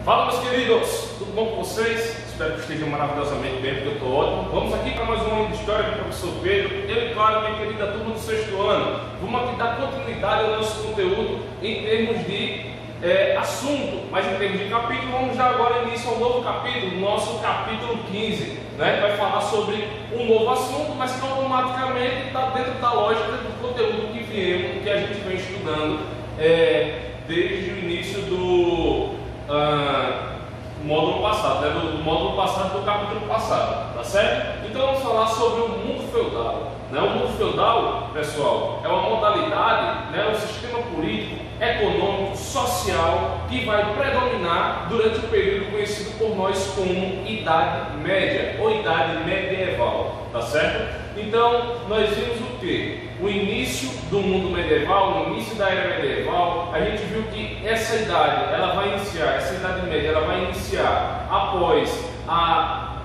Fala, meus queridos, tudo bom com vocês? Espero que estejam maravilhosamente bem, porque eu estou ótimo. Vamos aqui para mais uma aula de história com o professor Pedro. Eu e claro, minha querida turma do sexto ano. Vamos aqui dar continuidade ao nosso conteúdo em termos de assunto, mas em termos de capítulo, vamos dar agora início ao novo capítulo, nosso capítulo 15, né? Vai falar sobre um novo assunto, mas que automaticamente está dentro da lógica do conteúdo que a gente vem estudando desde o início do módulo passado, né? do módulo passado, do capítulo passado, tá certo? Então vamos falar sobre o mundo feudal, né? O mundo feudal, pessoal, é uma modalidade, né? Um sistema político, econômico, social que vai predominar durante o período conhecido por nós como Idade Média ou Idade Medieval, tá certo? Então nós vimos o que? O início do mundo medieval, o início da era medieval. A gente viu que essa idade, essa Idade Média, ela vai iniciar após a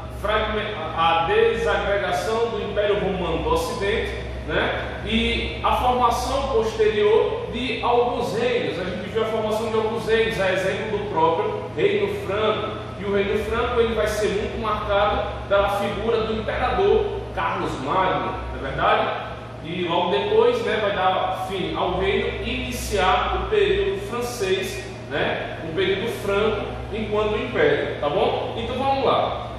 desagregação do Império Romano do Ocidente, né? E a formação posterior de alguns reinos. A gente viu a formação de alguns reinos, a exemplo do próprio Reino Franco. E o Reino Franco ele vai ser muito marcado pela figura do imperador Carlos Magno, não é verdade? E logo depois, né, vai dar fim ao reino e iniciar o período francês, né, o período franco enquanto império, tá bom? Então vamos lá.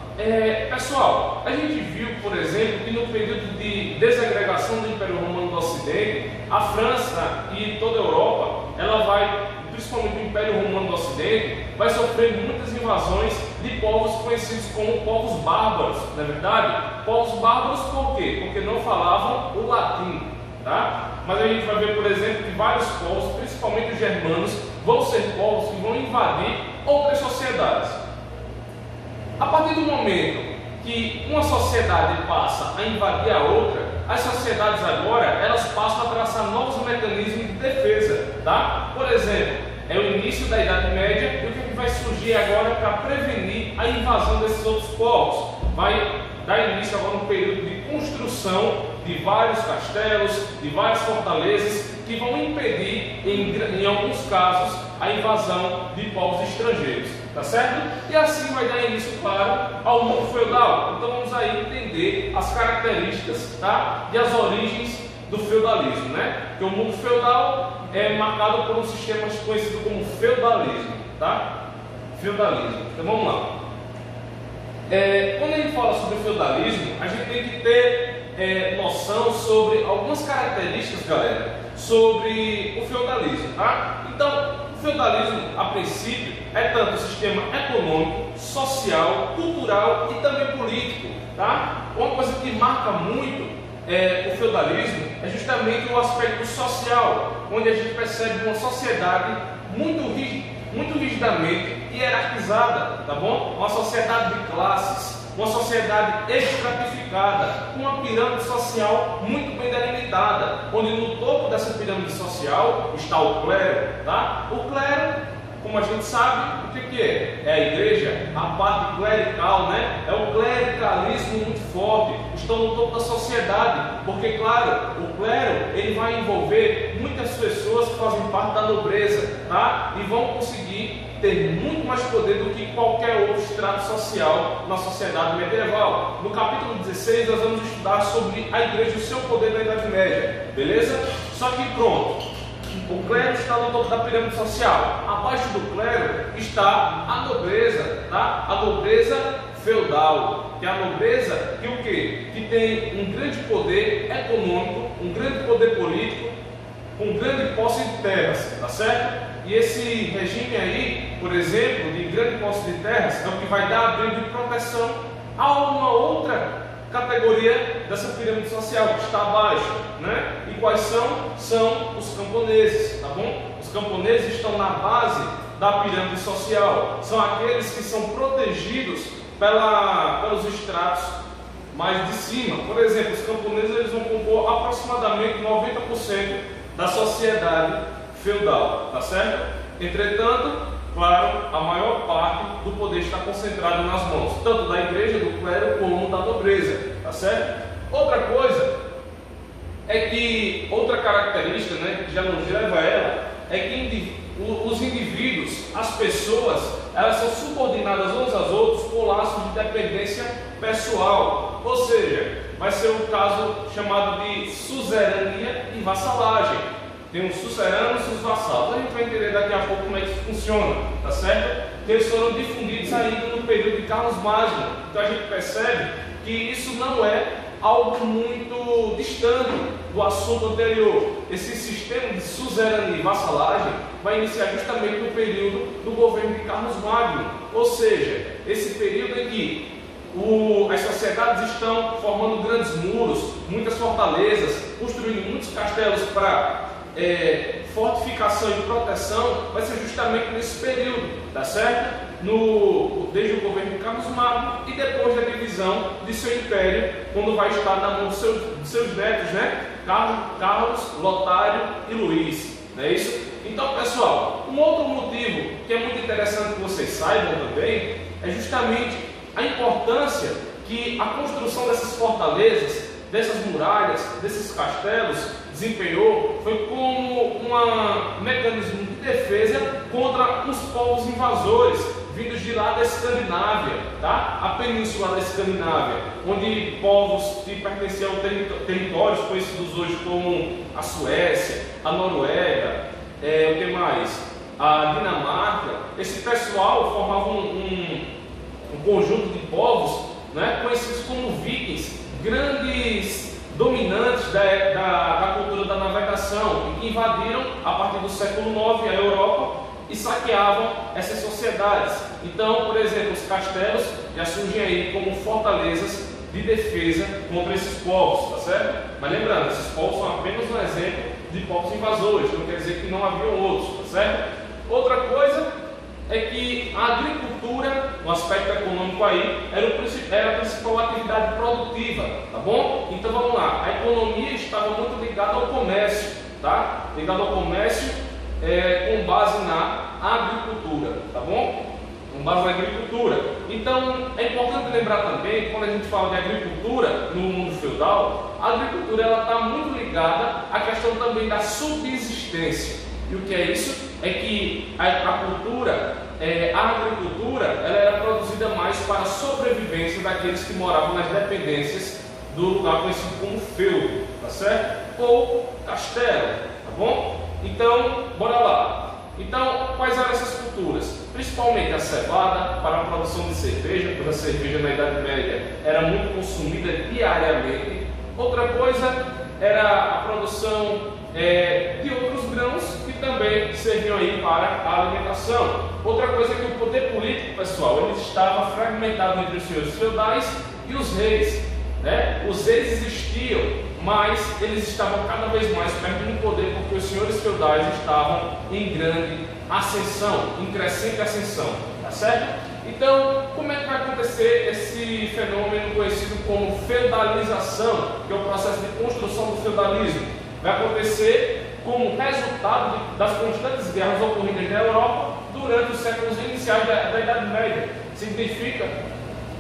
Pessoal, a gente viu, por exemplo, que no período de desagregação do Império Romano do Ocidente, a França e toda a Europa, ela vai, principalmente o Império Romano do Ocidente, vai sofrer muitas invasões de povos conhecidos como povos bárbaros, não é verdade? Povos bárbaros por quê? Porque não falavam o latim, tá? Mas a gente vai ver, por exemplo, que vários povos, principalmente os germanos, vão ser povos que vão invadir outras sociedades. A partir do momento que uma sociedade passa a invadir a outra, as sociedades agora, elas passam a traçar novos mecanismos de defesa, tá? Por exemplo, é o início da Idade Média, e o que vai surgir agora para prevenir a invasão desses outros povos? Vai dar início agora um período de construção de vários castelos, de várias fortalezas, que vão impedir, em alguns casos, a invasão de povos estrangeiros, tá certo? E assim vai dar início, claro, ao mundo feudal. Então vamos aí entender as características, tá? E as origens do feudalismo, né? Porque o mundo feudal é marcado por um sistema conhecido como feudalismo, tá? Feudalismo. Então vamos lá. Quando a gente fala sobre feudalismo, a gente tem que ter noção sobre algumas características, galera, sobre o feudalismo, tá? Então, o feudalismo, a princípio, é tanto um sistema econômico, social, cultural e também político, tá? Uma coisa que marca muito o feudalismo é justamente o aspecto social, onde a gente percebe uma sociedade muito rigidamente hierarquizada, tá bom? Uma sociedade de classes, uma sociedade estratificada, uma pirâmide social muito bem delimitada, onde no topo dessa pirâmide social está o clero, tá? O clero, como a gente sabe, o que é? É a igreja, a parte clerical, né? É o clericalismo muito forte, estão no topo da sociedade, porque, claro, o clero, ele vai envolver muitas pessoas que fazem parte da nobreza, tá? E vão conseguir ter muito mais poder do que qualquer outro estrato social na sociedade medieval. No capítulo 16 nós vamos estudar sobre a igreja e o seu poder na Idade Média, beleza? Só que pronto, o clero está no topo da pirâmide social. Abaixo do clero está a nobreza, tá? A nobreza feudal, que é a nobreza que o quê? Que tem um grande poder econômico, um grande poder político, com grande posse de terras, tá certo? E esse regime aí, por exemplo, de grande posse de terras, é o que vai dar abrigo de proteção a uma outra categoria dessa pirâmide social que está abaixo, né? E quais são? São os camponeses, tá bom? Os camponeses estão na base da pirâmide social, são aqueles que são protegidos pelos estratos mais de cima. Por exemplo, os camponeses eles vão compor aproximadamente 90% da sociedade feudal, tá certo? Entretanto, claro, a maior parte do poder está concentrado nas mãos, tanto da igreja, do clero, como da nobreza, tá certo? Outra coisa é que, outra característica, né, que já nos leva a ela, é que os indivíduos, as pessoas, elas são subordinadas uns aos outros por laços de dependência pessoal, ou seja, vai ser um caso chamado de suzerania e vassalagem. Tem os suzeranos e os vassalos. A gente vai entender daqui a pouco como é que isso funciona, tá certo? Eles foram difundidos ainda no período de Carlos Magno. Então a gente percebe que isso não é algo muito distante do assunto anterior. Esse sistema de suzerania e vassalagem vai iniciar justamente no período do governo de Carlos Magno, ou seja, esse período em que as sociedades estão formando grandes muros, muitas fortalezas, construindo muitos castelos para fortificação e proteção, vai ser justamente nesse período, tá certo? Desde o governo de Carlos Magno e depois da divisão de seu império, quando vai estar na mão de seus netos, né? Carlos, Lotário e Luís, não é isso? Então, pessoal, um outro motivo que é muito interessante que vocês saibam também é justamente a importância que a construção dessas fortalezas, dessas muralhas, desses castelos desempenhou, foi como um mecanismo de defesa contra os povos invasores vindos de lá da Escandinávia, tá? A península da Escandinávia, onde povos que pertenciam a territórios conhecidos hoje como a Suécia, a Noruega, o que mais? A Dinamarca. Esse pessoal formava um conjunto de povos, né, conhecidos como vikings, grandes dominantes da cultura da navegação, e que invadiram a partir do século IX a Europa e saqueavam essas sociedades. Então, por exemplo, os castelos já surgem aí como fortalezas de defesa contra esses povos, tá certo? Mas lembrando, esses povos são apenas um exemplo de povos invasores, não quer dizer que não haviam outros, tá certo? Outra coisa é que a agricultura, no aspecto econômico aí, era a principal atividade produtiva, tá bom? Então vamos lá, a economia estava muito ligada ao comércio, tá? Ligada ao comércio com base na agricultura, tá bom? Com base na agricultura. Então é importante lembrar também, quando a gente fala de agricultura no mundo feudal, a agricultura ela está muito ligada à questão também da subsistência. E o que é isso? É que a agricultura ela era produzida mais para a sobrevivência daqueles que moravam nas dependências do lugar conhecido como feudo, tá certo? Ou castelo, tá bom? Então, bora lá. Então, quais eram essas culturas? Principalmente a cevada para a produção de cerveja, pois a cerveja na Idade Média era muito consumida diariamente. Outra coisa era a produção de outros grãos que também serviam aí para a alimentação. Outra coisa é que o poder político, pessoal, ele estava fragmentado entre os senhores feudais e os reis, né? Os reis existiam, mas eles estavam cada vez mais perdendo poder porque os senhores feudais estavam em grande ascensão, em crescente ascensão, tá certo? Então, como é que vai acontecer esse fenômeno conhecido como feudalização, que é o processo de construção do feudalismo? Vai acontecer como resultado das constantes guerras ocorridas na Europa durante os séculos iniciais da Idade Média. Significa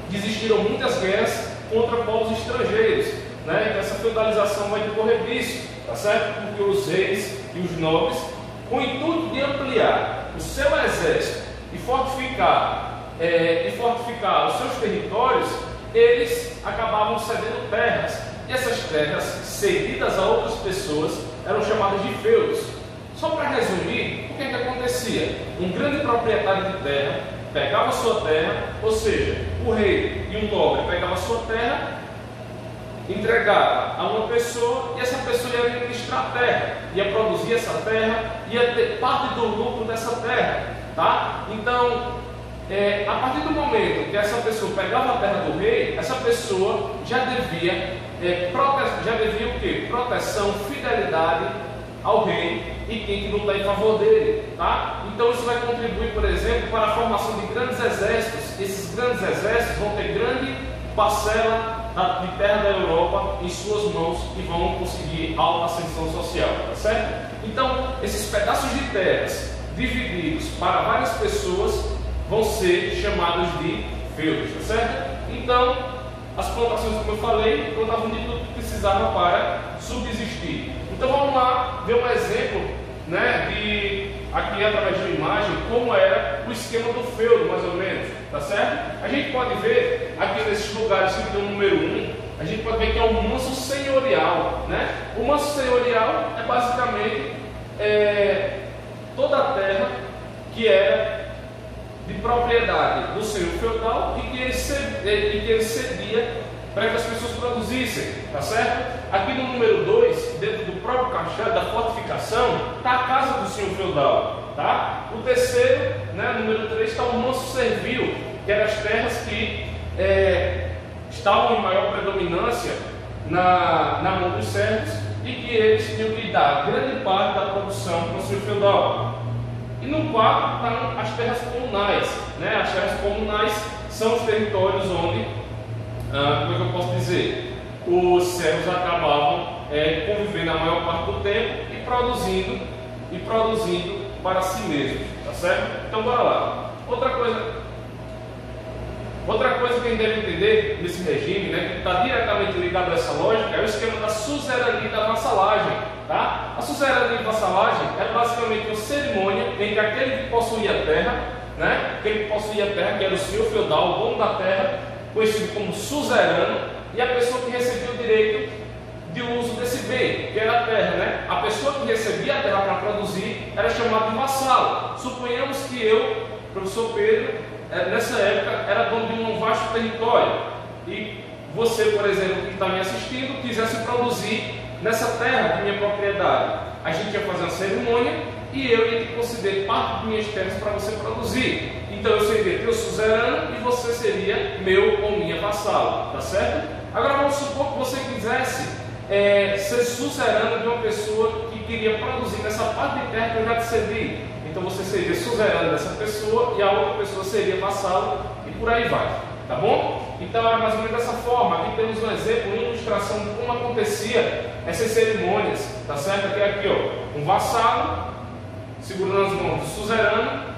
que existiram muitas guerras contra povos estrangeiros, né? Então essa feudalização vai decorrer disso, tá certo? Porque os reis e os nobres, com o intuito de ampliar o seu exército e fortificar os seus territórios, eles acabavam cedendo terras. E essas terras cedidas a outras pessoas eram chamadas de feudos. Só para resumir, o que acontecia? Um grande proprietário de terra pegava a sua terra, ou seja, o rei e um nobre pegava a sua terra, entregava a uma pessoa e essa pessoa ia administrar a terra, ia produzir essa terra, ia ter parte do lucro dessa terra, tá? Então, a partir do momento que essa pessoa pegava a terra do rei, essa pessoa já devia o quê? Proteção, fidelidade ao rei e quem que lutar em favor dele, tá? Então isso vai contribuir, por exemplo, para a formação de grandes exércitos. Esses grandes exércitos vão ter grande parcela de terra da Europa em suas mãos e vão conseguir alta ascensão social, tá certo? Então, esses pedaços de terras divididos para várias pessoas vão ser chamados de feudos, tá certo? Então, as plantações, como eu falei, plantavam de tudo que precisava para subsistir. Então vamos lá ver um exemplo, né, de aqui através de uma imagem como era o esquema do feudo, mais ou menos, tá certo? A gente pode ver aqui nesses lugares que tem o número 1, a gente pode ver que é o manso senhorial, né? O manso senhorial é basicamente toda a terra que era de propriedade do senhor feudal e que ele cedia para que as pessoas produzissem, tá certo? Aqui no número 2, dentro do próprio castelo, da fortificação, está a casa do senhor feudal, tá? O terceiro, né, número 3, está o manso servil, que eram as terras que estavam em maior predominância na mão dos servos e que eles tinham que dar grande parte da produção para o senhor feudal. E no quarto estão as terras comunais, né? As terras comunais são os territórios onde, como é que eu posso dizer, os servos acabavam convivendo a maior parte do tempo e produzindo para si mesmos, tá certo? Então bora lá. Outra coisa que a gente deve entender nesse regime, né, que está diretamente ligado a essa lógica, é o esquema da suzerania e da vassalagem, tá? A suzerania e vassalagem é basicamente uma cerimônia em que aquele que possuía a terra, né, aquele que possuía a terra, que era o senhor feudal, o dono da terra, conhecido como suzerano, e a pessoa que recebia o direito de uso desse bem, que era a terra, né? A pessoa que recebia a terra para produzir era chamada de vassalo. Suponhamos que eu, professor Pedro, nessa época era dono de um vasto território e você, por exemplo, que está me assistindo, quisesse produzir nessa terra de minha propriedade. A gente ia fazer uma cerimônia e eu ia te conceder parte de minhas terras para você produzir. Então eu seria teu suzerano e você seria meu ou minha vassalo, tá certo? Agora vamos supor que você quisesse ser suzerano de uma pessoa que queria produzir nessa parte de terra que eu já te cedi. Então você seria suzerano dessa pessoa e a outra pessoa seria vassalo e por aí vai, tá bom? Então é mais ou menos dessa forma. Aqui temos um exemplo, uma ilustração de como acontecia essas cerimônias, tá certo? Aqui ó, um vassalo segurando as mãos do suzerano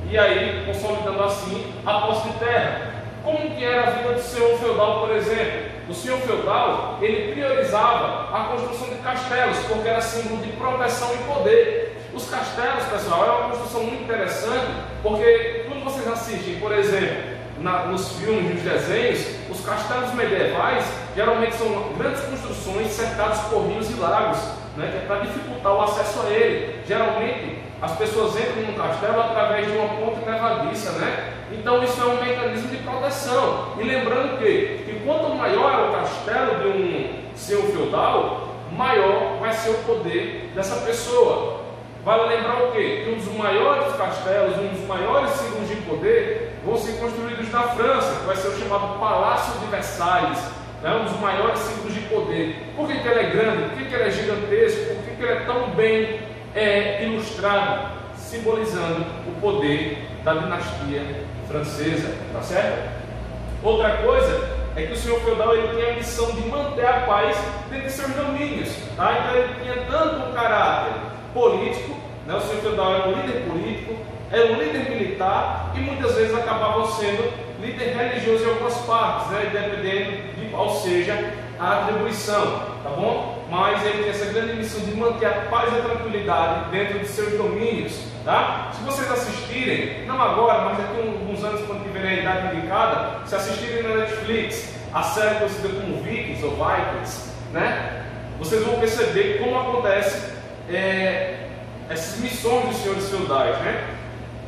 e aí consolidando assim a posse de terra. Como que era a vida do senhor feudal, por exemplo? O senhor feudal, ele priorizava a construção de castelos, porque era símbolo de proteção e poder. Os castelos, pessoal, é uma construção muito interessante, porque quando vocês assistem, por exemplo, nos filmes, nos desenhos, os castelos medievais geralmente são grandes construções cercadas por rios e lagos, né, que é para dificultar o acesso a ele. Geralmente, as pessoas entram num castelo através de uma ponte levadiça, né? Então isso é um mecanismo de proteção. E lembrando que quanto maior é o castelo de um senhor feudal, maior vai ser o poder dessa pessoa. Vale lembrar o quê? Que um dos maiores castelos, um dos maiores símbolos de poder vão ser construídos na França, que vai ser o chamado Palácio de Versalhes, né? Um dos maiores símbolos de poder. Por que ele é grande? Por que ele é gigantesco? Por que ele é tão bem ilustrado, simbolizando o poder da dinastia francesa, tá certo? Outra coisa é que o senhor feudal ele tinha a missão de manter a paz dentro de seus domínios, tá? Então ele tinha tanto um caráter político, né? O senhor feudal era um líder político, era um líder militar e muitas vezes acabavam sendo líder religioso em algumas partes, né? Dependendo de qual seja a atribuição, tá bom? Mas ele tem essa grande missão de manter a paz e a tranquilidade dentro de seus domínios, tá? Se vocês assistirem, não agora, mas daqui a alguns anos, quando tiverem a idade indicada, se assistirem na Netflix a série conhecida como Vikings ou Vikings, né? Vocês vão perceber como acontece essas missões dos senhores feudais, né?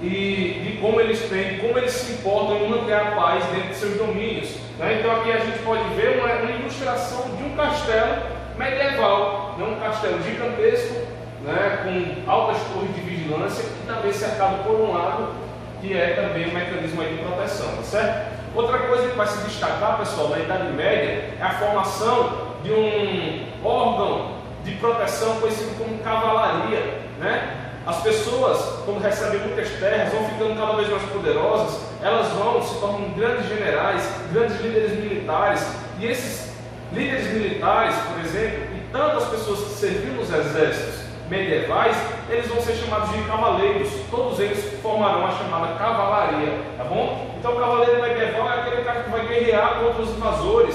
E como eles se importam em manter a paz dentro de seus domínios, né? Então aqui a gente pode ver uma ilustração de um castelo medieval, né? Um castelo gigantesco, né? Com altas torres de vigilância e também cercado por um lago, que é também um mecanismo aí de proteção, tá certo? Outra coisa que vai se destacar, pessoal, na Idade Média é a formação de um órgão de proteção conhecido como cavalaria, né? As pessoas, quando recebem muitas terras, vão ficando cada vez mais poderosas, elas se tornam grandes generais, grandes líderes militares, e esses líderes militares, por exemplo, e tantas pessoas que serviam nos exércitos medievais, eles vão ser chamados de cavaleiros, todos eles formarão a chamada cavalaria, tá bom? Então o cavaleiro medieval é aquele cara que vai guerrear contra os invasores,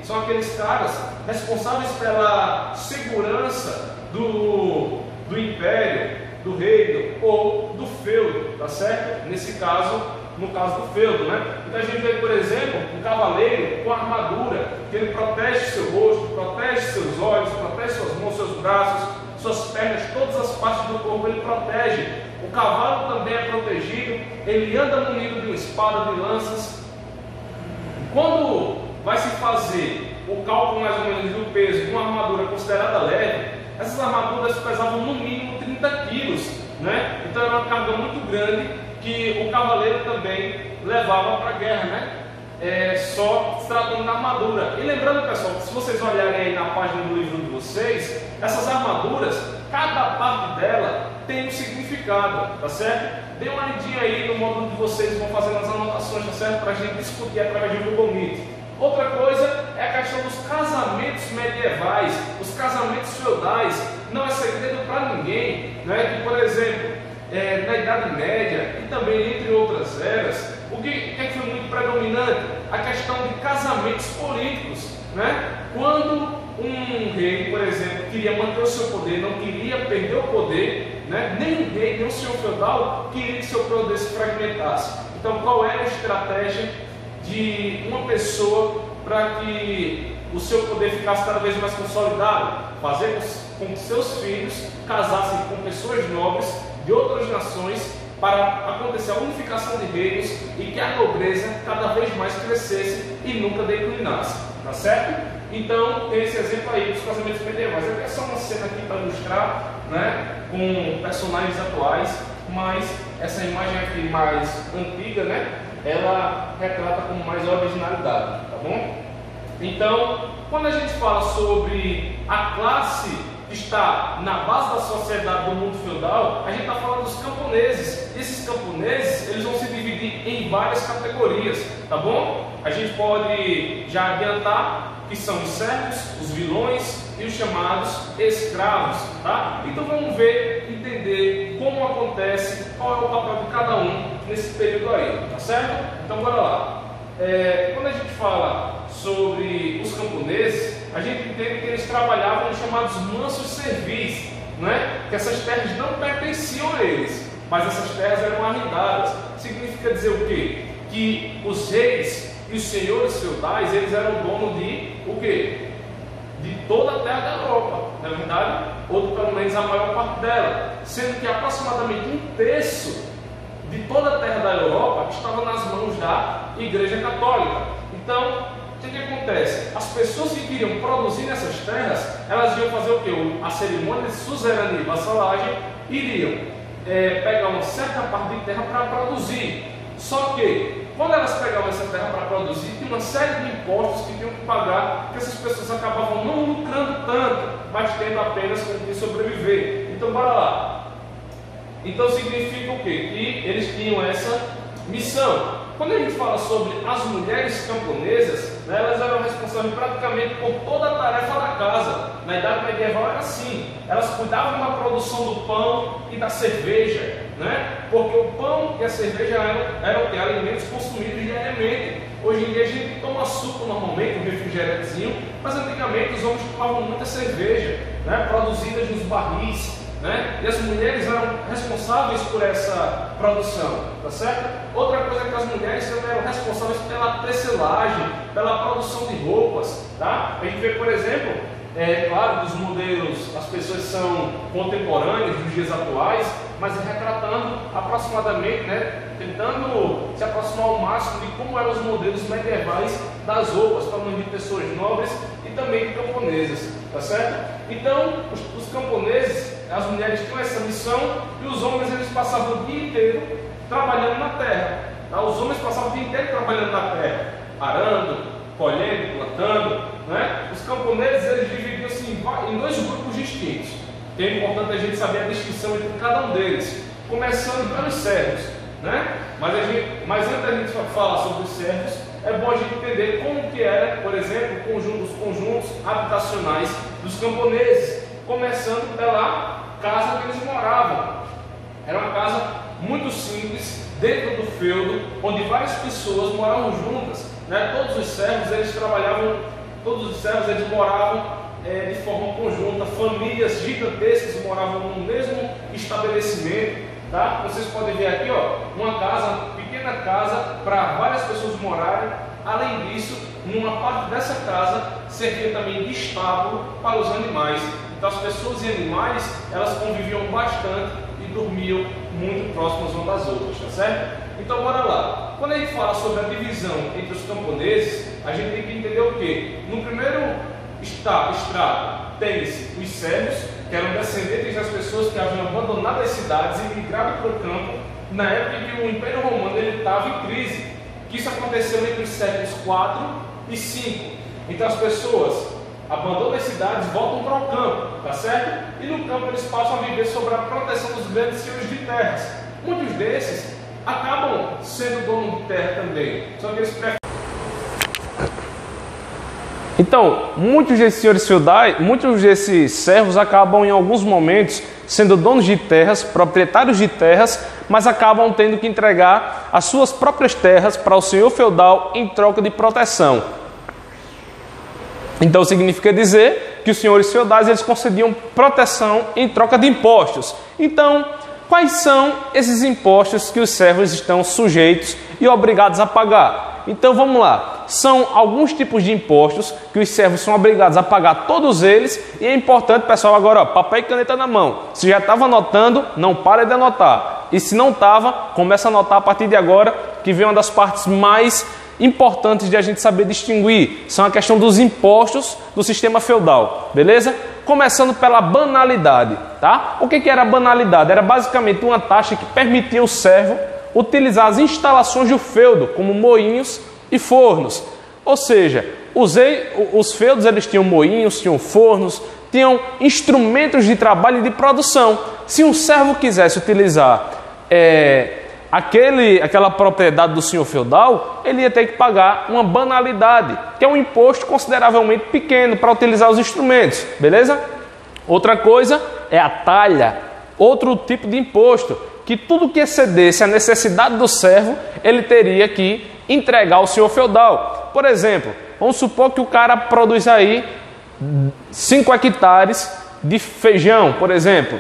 são aqueles caras responsáveis pela segurança do império, do reino ou do feudo, tá certo? Nesse caso, no caso do feudo, né? Então a gente vê, por exemplo, um cavaleiro com armadura, que ele protege seu rosto, protege seus olhos, protege suas mãos, seus braços, suas pernas, todas as partes do corpo ele protege. O cavalo também é protegido, ele anda munido de uma espada, de lanças. Quando vai se fazer o cálculo mais ou menos do peso de uma armadura considerada leve, essas armaduras pesavam no mínimo 30 quilos, né? Então era uma carga muito grande que o cavaleiro também levava para a guerra, né? Só se tratando da armadura. E lembrando, pessoal, que se vocês olharem aí na página do livro de vocês, essas armaduras, cada parte dela tem um significado, tá certo? Dê uma lidinha aí no módulo de vocês, vão fazendo as anotações, tá certo? Para a gente discutir através do Google Meet. Outra coisa é a questão dos casamentos medievais, os casamentos feudais. Não é segredo para ninguém, né? Que, por exemplo, na Idade Média e também entre outras eras, o que foi muito predominante? A questão de casamentos políticos, né? Quando um rei, por exemplo, queria manter o seu poder, não queria perder o poder, né? Nem o rei, nem o senhor feudal queria que seu poder se fragmentasse. Então, qual era a estratégia de uma pessoa para que o seu poder ficasse cada vez mais consolidado? Fazer com que seus filhos casassem com pessoas nobres de outras nações para acontecer a unificação de reinos e que a nobreza cada vez mais crescesse e nunca declinasse, tá certo? Então tem esse exemplo aí dos casamentos medievais. Aqui é só uma cena aqui para ilustrar, né, com personagens atuais, mas essa imagem aqui mais antiga, né, ela retrata com mais originalidade, tá bom? Então, quando a gente fala sobre a classe que está na base da sociedade do mundo feudal, a gente está falando dos camponeses. Esses camponeses, eles vão se dividir em várias categorias, tá bom? A gente pode já adiantar que são os servos, os vilões e os chamados escravos, tá? Então vamos ver, entender como acontece, qual é o papel de cada um nesse período aí, tá certo? Então bora lá. Quando a gente fala sobre os camponeses, a gente entende que eles trabalhavam nos chamados mansos servis, né? Que essas terras não pertenciam a eles, mas essas terras eram arrendadas. Significa dizer o quê? Que os reis e os senhores feudais, eles eram donos de o quê? De toda a terra da Europa, na verdade, ou pelo menos a maior parte dela, sendo que aproximadamente um terço de toda a terra da Europa estava nas mãos da Igreja Católica. Então, o que acontece? As pessoas que queriam produzir nessas terras, elas iam fazer o quê? A cerimônia de suzerania e vassalagem, iriam pegar uma certa parte de terra para produzir. Só que, quando elas pegavam essa terra para produzir, tinha uma série de impostos que tinham que pagar, que essas pessoas acabavam não lucrando tanto, mas tendo apenas com que sobreviver. Então, bora lá. Então, significa o quê? Que eles tinham essa missão. Quando a gente fala sobre as mulheres camponesas, né, elas eram responsáveis praticamente por toda a tarefa da casa. Na Idade Medieval era assim. Elas cuidavam da produção do pão e da cerveja, né? Porque o pão e a cerveja eram alimentos consumidos diariamente. Hoje em dia a gente toma suco normalmente, um refrigerantezinho, mas antigamente os homens tomavam muita cerveja, né, produzida nos barris, né? E as mulheres eram responsáveis por essa produção, tá certo? Outra coisa é que as mulheres também eram responsáveis pela tecelagem, pela produção de roupas, tá? A gente vê, por exemplo, claro, dos modelos, as pessoas são contemporâneas dos dias atuais, mas retratando aproximadamente, né, tentando se aproximar ao máximo de como eram os modelos medievais das roupas, falando de pessoas nobres e também de camponesas, tá certo? Então, os camponeses, as mulheres tinham essa missão e os homens eles passavam o dia inteiro trabalhando na terra, tá? Os homens passavam o dia inteiro trabalhando na terra, arando, colhendo, plantando, né? Os camponeses eles dividiam-se em dois grupos distintos. É importante a gente saber a distinção entre cada um deles, começando pelos servos, né? Mas antes da gente falar sobre os servos, é bom a gente entender como que era, por exemplo, os conjuntos habitacionais dos camponeses, começando pela casa que eles moravam. Era uma casa muito simples, dentro do feudo, onde várias pessoas moravam juntas, né? Todos os servos eles moravam de forma conjunta, famílias gigantescas moravam no mesmo estabelecimento, tá? Vocês podem ver aqui, ó, uma casa, pequena casa para várias pessoas morarem. Além disso, numa parte dessa casa servia também de estábulo para os animais. Então as pessoas e animais, elas conviviam bastante e dormiam muito próximas umas das outras, tá certo? Então bora lá. Quando a gente fala sobre a divisão entre os camponeses, a gente tem que entender o quê? No primeiro estrato tem-se os servos, que eram descendentes das pessoas que haviam abandonado as cidades e migrado para o campo na época em que o Império Romano estava em crise. Que isso aconteceu entre os séculos 4 e 5. Então as pessoas abandonam as cidades, voltam para o campo, tá certo? E no campo eles passam a viver sob a proteção dos grandes senhores de terras. Muitos desses acabam sendo dono de terra também, só que eles preferem. Então, muitos desses senhores feudais, muitos desses servos acabam em alguns momentos sendo donos de terras, proprietários de terras, mas acabam tendo que entregar as suas próprias terras para o senhor feudal em troca de proteção. Então significa dizer que os senhores feudais eles concediam proteção em troca de impostos. Então, quais são esses impostos que os servos estão sujeitos e obrigados a pagar? Então vamos lá, são alguns tipos de impostos que os servos são obrigados a pagar, todos eles, e é importante, pessoal, agora ó, papel e caneta na mão. Se já estava anotando, não pare de anotar, e se não estava, começa a anotar a partir de agora, que vem uma das partes mais importantes de a gente saber distinguir, são a questão dos impostos do sistema feudal, beleza? Começando pela banalidade, tá? O que era a banalidade? Era basicamente uma taxa que permitia o servo utilizar as instalações do feudo, como moinhos e fornos. Ou seja, os feudos eles tinham moinhos, tinham fornos, tinham instrumentos de trabalho e de produção. Se um servo quisesse utilizar aquela propriedade do senhor feudal, ele ia ter que pagar uma banalidade, que é um imposto consideravelmente pequeno para utilizar os instrumentos, beleza? Outra coisa é a talha, outro tipo de imposto, que tudo que excedesse a necessidade do servo, ele teria que entregar ao senhor feudal. Por exemplo, vamos supor que o cara produz aí 5 hectares de feijão, por exemplo.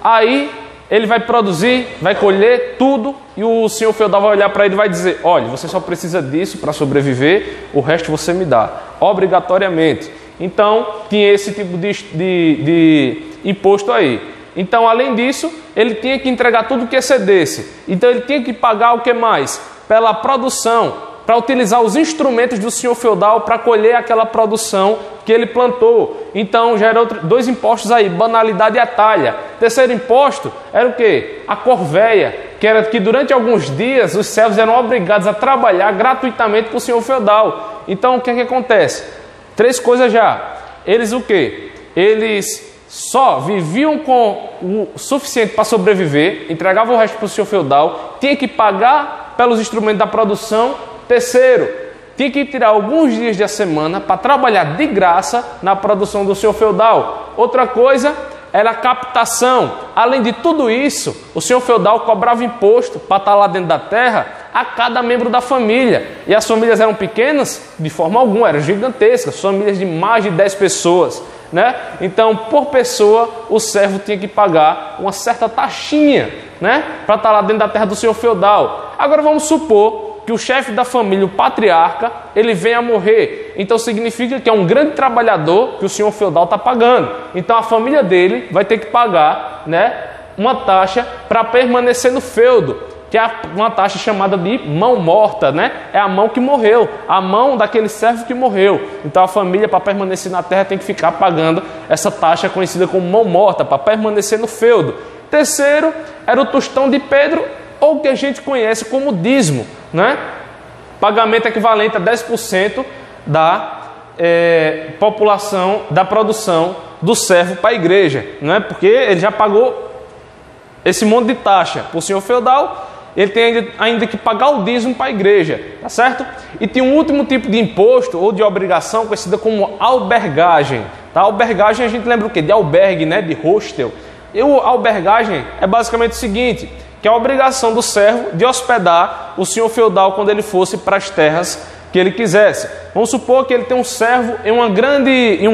Aí ele vai produzir, vai colher tudo e o senhor feudal vai olhar para ele e vai dizer: olha, você só precisa disso para sobreviver, o resto você me dá, obrigatoriamente. Então, tinha esse tipo de imposto aí. Então, além disso, ele tinha que entregar tudo que excedesse. Então, ele tinha que pagar o que mais? Pela produção, para utilizar os instrumentos do senhor feudal para colher aquela produção que ele plantou. Então, já eram 2 impostos aí, banalidade e a talha. Terceiro imposto era o quê? A corvéia, que era que durante alguns dias os servos eram obrigados a trabalhar gratuitamente para o senhor feudal. Então, o que é que acontece? 3 coisas já. Eles o quê? Eles só viviam com o suficiente para sobreviver, entregavam o resto para o senhor feudal, tinha que pagar pelos instrumentos da produção. Terceiro, tinha que tirar alguns dias da semana para trabalhar de graça na produção do senhor feudal. Outra coisa era a captação. Além de tudo isso, o senhor feudal cobrava imposto para estar lá dentro da terra a cada membro da família. E as famílias eram pequenas? De forma alguma, eram gigantescas, famílias de mais de 10 pessoas. Né? Então, por pessoa, o servo tinha que pagar uma certa taxinha, né? Para estar lá dentro da terra do senhor feudal. Agora vamos supor que o chefe da família, o patriarca, ele venha a morrer. Então significa que é um grande trabalhador que o senhor feudal está pagando. Então a família dele vai ter que pagar, né, uma taxa para permanecer no feudo, que é uma taxa chamada de mão morta, né? É a mão que morreu, a mão daquele servo que morreu. Então a família, para permanecer na terra, tem que ficar pagando essa taxa conhecida como mão morta, para permanecer no feudo. Terceiro, era o tostão de Pedro, ou que a gente conhece como dízimo, né? Pagamento equivalente a 10% da população, da produção do servo para a igreja, não é? Porque ele já pagou esse monte de taxa para o senhor feudal, ele tem ainda que pagar o dízimo para a igreja, tá certo? E tem um último tipo de imposto ou de obrigação conhecida como albergagem, tá? Albergagem a gente lembra o quê? De albergue, né? De hostel. E o albergagem é basicamente o seguinte, que é a obrigação do servo de hospedar o senhor feudal quando ele fosse para as terras que ele quisesse. Vamos supor que ele tem um servo em um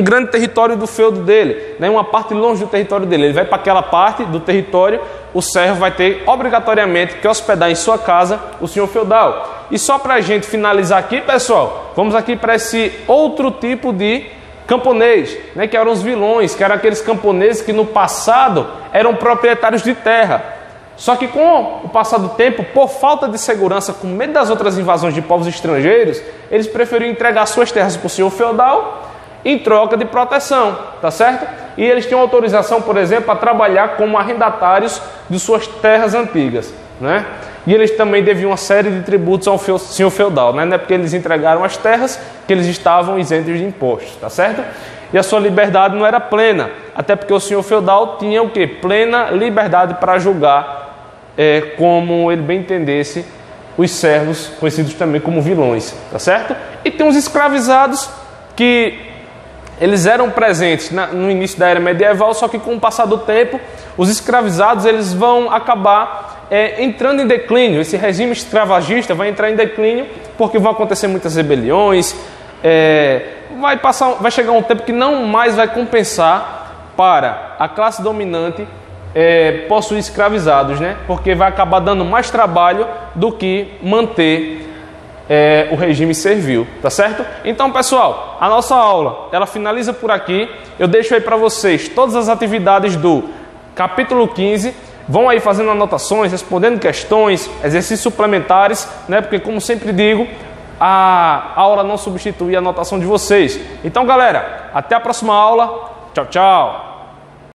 grande território do feudo dele, né, uma parte longe do território dele. Ele vai para aquela parte do território, o servo vai ter obrigatoriamente que hospedar em sua casa o senhor feudal. E só para a gente finalizar aqui, pessoal, vamos aqui para esse outro tipo de camponês, né, que eram os vilões, que eram aqueles camponeses que no passado eram proprietários de terra. Só que com o passar do tempo, por falta de segurança, com medo das outras invasões de povos estrangeiros, eles preferiram entregar suas terras para o senhor feudal em troca de proteção, tá certo? E eles tinham autorização, por exemplo, a trabalhar como arrendatários de suas terras antigas, né? E eles também deviam uma série de tributos ao senhor feudal, né? Não é porque eles entregaram as terras que eles estavam isentos de impostos, tá certo? E a sua liberdade não era plena, até porque o senhor feudal tinha o quê? Plena liberdade para julgar como ele bem entendesse os servos, conhecidos também como vilões, tá certo? E tem os escravizados que eles eram presentes no início da era medieval, só que com o passar do tempo, os escravizados eles vão acabar entrando em declínio. Esse regime escravagista vai entrar em declínio porque vão acontecer muitas rebeliões, vai chegar um tempo que não mais vai compensar para a classe dominante possuir escravizados, né? Porque vai acabar dando mais trabalho do que manter o regime servil, tá certo? Então, pessoal, a nossa aula ela finaliza por aqui. Eu deixo aí para vocês todas as atividades do capítulo 15. Vão aí fazendo anotações, respondendo questões, exercícios suplementares, né? Porque, como sempre digo, a aula não substitui a anotação de vocês. Então, galera, até a próxima aula. Tchau, tchau.